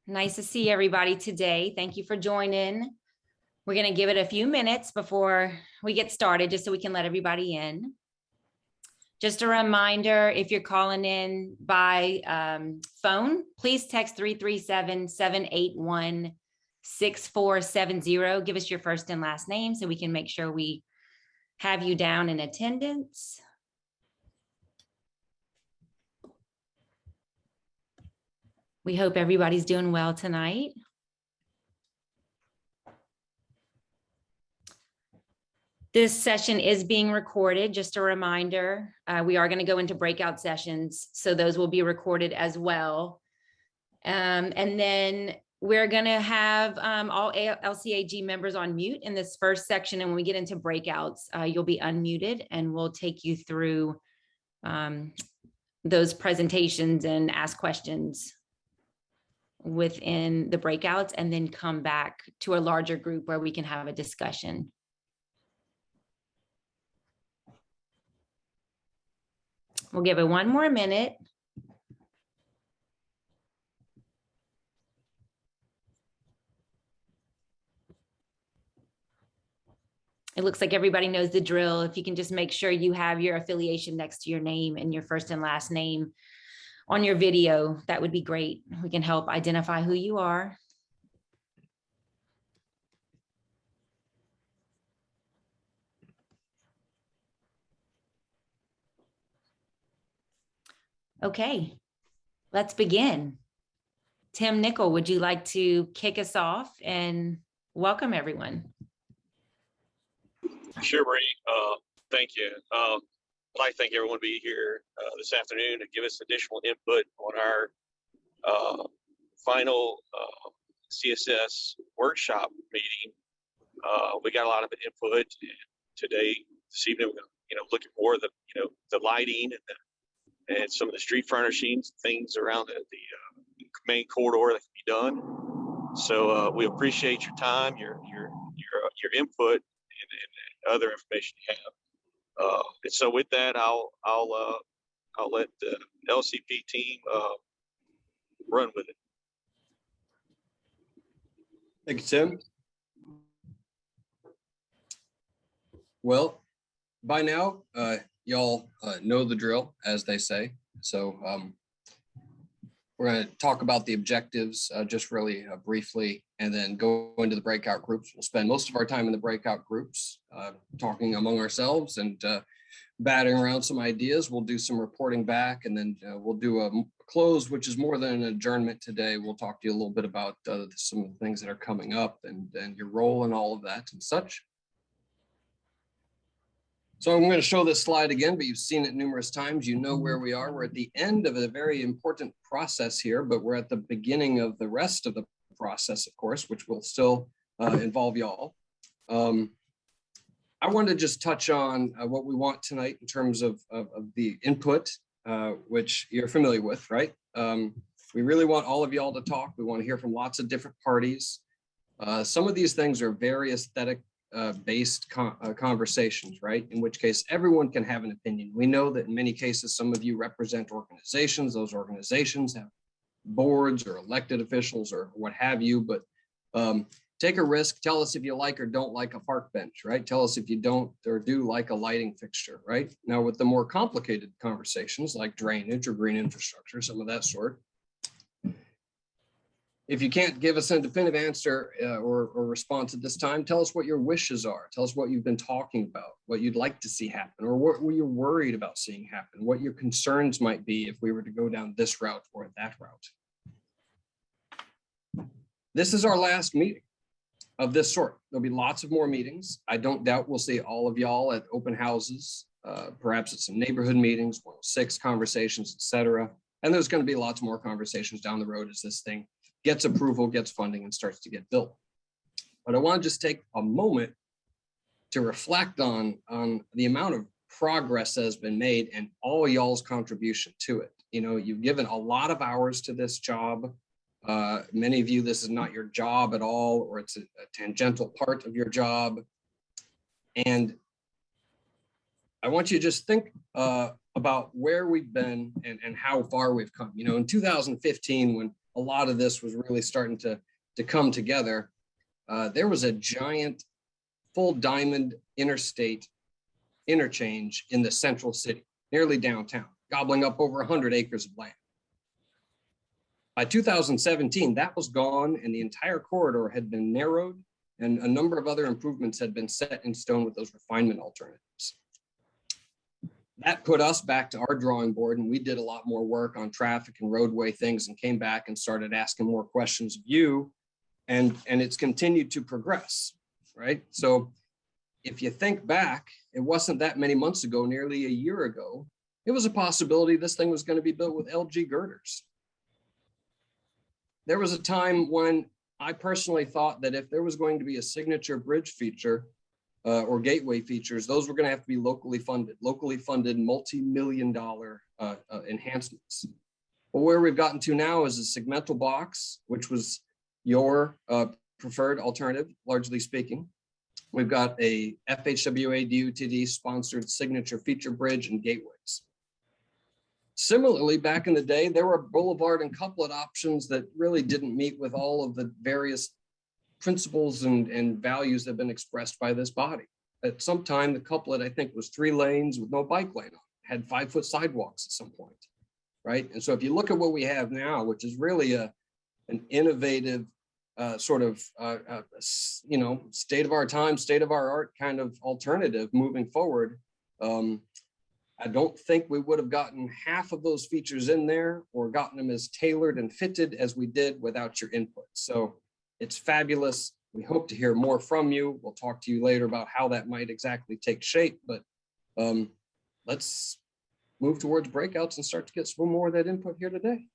Nice to see everybody today. Thank you for joining. We're going to give it a few minutes before we get started, just so we can let everybody in. Just a reminder, if you're calling in by phone, please text 337-781-6470. Give us your first and last name so we can make sure we have you down in attendance. We hope everybody's doing well tonight. This session is being recorded. Just a reminder, we are going to go into breakout sessions, so those will be recorded as well. And then we're going to have all LCAG members on mute in this first section. And when we get into breakouts, you'll be unmuted and we'll take you through those presentations and ask questions within the breakouts, and then come back to a larger group where we can have a discussion. We'll give it one more minute. It looks like everybody knows the drill. If you can just make sure you have your affiliation next to your name and your first and last name on your video, that would be great. We can help identify who you are. Okay, let's begin. Tim Nickel, would you like to kick us off and welcome everyone? Sure, Marie. Thank you. I'd like to thank everyone to be here this afternoon to give us additional input on our final CSS workshop meeting. We got a lot of input today, this evening. We're looking for the lighting and some of the street furnishings, things around the main corridor that can be done. So we appreciate your time, your input, and other information you have. And so with that, I'll let the LCP team run with it. Thank you, Tim. Well, by now, y'all know the drill, as they say. So we're going to talk about the objectives just really briefly, and then go into the breakout groups. We'll spend most of our time in the breakout groups talking among ourselves and batting around some ideas. We'll do some reporting back, and then we'll do a close, which is more than an adjournment today. We'll talk to you a little bit about some of the things that are coming up and your role in all of that and such. So I'm going to show this slide again, but you've seen it numerous times. You know where we are. We're at the end of a very important process here, but we're at the beginning of the rest of the process, of course, which will still involve y'all. I wanted to just touch on what we want tonight in terms of the input, which you're familiar with, right? We really want all of y'all to talk. We want to hear from lots of different parties. Some of these things are very aesthetic based conversations, right? In which case everyone can have an opinion. We know that in many cases, some of you represent organizations. Those organizations have boards or elected officials or what have you, but take a risk. Tell us if you like or don't like a park bench, right? Tell us if you don't or do like a lighting fixture, right? Now with the more complicated conversations like drainage or green infrastructure, some of that sort, if you can't give us a definitive answer or response at this time, tell us what your wishes are. Tell us what you've been talking about, what you'd like to see happen, or what you're worried about seeing happen, what your concerns might be if we were to go down this route or that route. This is our last meeting of this sort. There'll be lots of more meetings. I don't doubt we'll see all of y'all at open houses, perhaps at some neighborhood meetings, 106 conversations, etc. And there's going to be lots more conversations down the road as this thing gets approval, gets funding, and starts to get built. But I want to just take a moment to reflect on the amount of progress that has been made and all y'all's contribution to it. You know, you've given a lot of hours to this job. Many of you, this is not your job at all, or it's a tangential part of your job. And I want you to just think about where we've been and how far we've come. You know, in 2015, when a lot of this was really starting to come together. There was a giant full diamond interstate interchange in the central city, nearly downtown, gobbling up over 100 acres of land. By 2017, that was gone, and the entire corridor had been narrowed, and a number of other improvements had been set in stone with those refinement alternatives. That put us back to our drawing board, and we did a lot more work on traffic and roadway things and came back and started asking more questions of you, and it's continued to progress, right? So if you think back, it wasn't that many months ago, nearly a year ago, it was a possibility this thing was going to be built with LG girders. There was a time when I personally thought that if there was going to be a signature bridge feature or gateway features, those were going to have to be locally funded, multi-million-dollar enhancements. But where we've gotten to now is a segmental box, which was your preferred alternative, largely speaking. We've got a FHWA DOTD sponsored signature feature bridge and gateways. Similarly, back in the day, there were boulevard and couplet options that really didn't meet with all of the various principles and values that have been expressed by this body. At some time, the couplet, I think, was 3 lanes with no bike lane on it, had 5-foot sidewalks at some point, right? And so if you look at what we have now, which is really an innovative sort of, state of our time, state of our art kind of alternative moving forward, I don't think we would have gotten half of those features in there or gotten them as tailored and fitted as we did without your input. So it's fabulous. We hope to hear more from you. We'll talk to you later about how that might exactly take shape, but let's move towards breakouts and start to get some more of that input here today.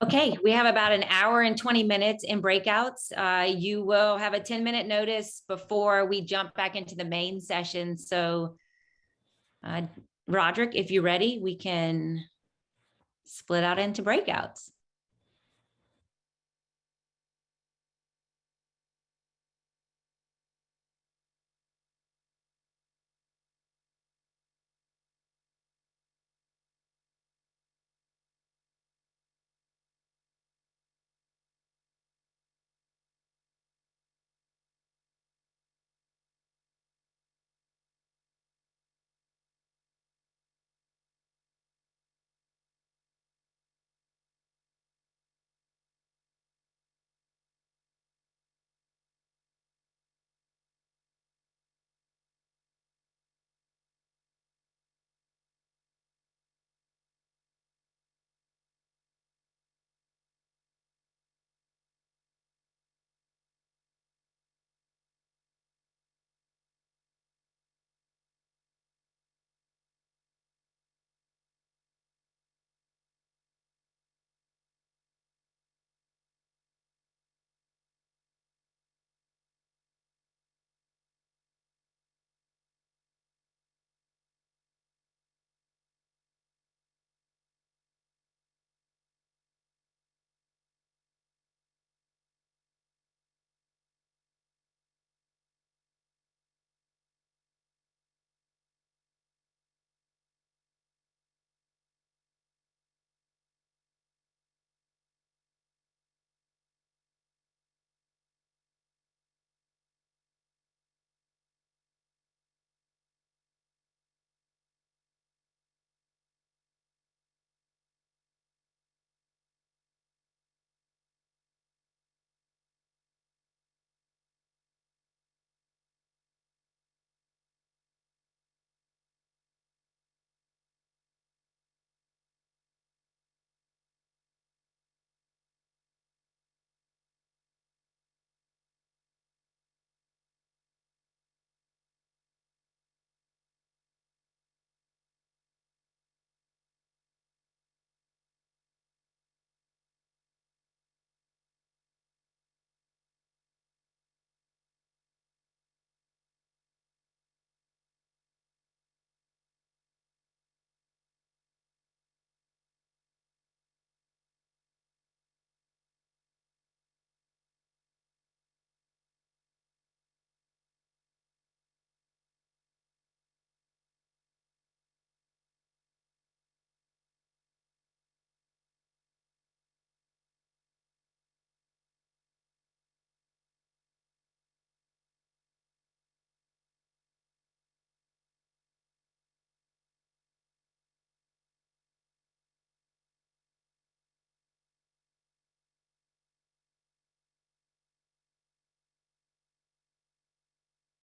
Okay, we have about an hour and 20 minutes in breakouts. You will have a 10-minute notice before we jump back into the main session. So Roderick, if you're ready, we can split out into breakouts.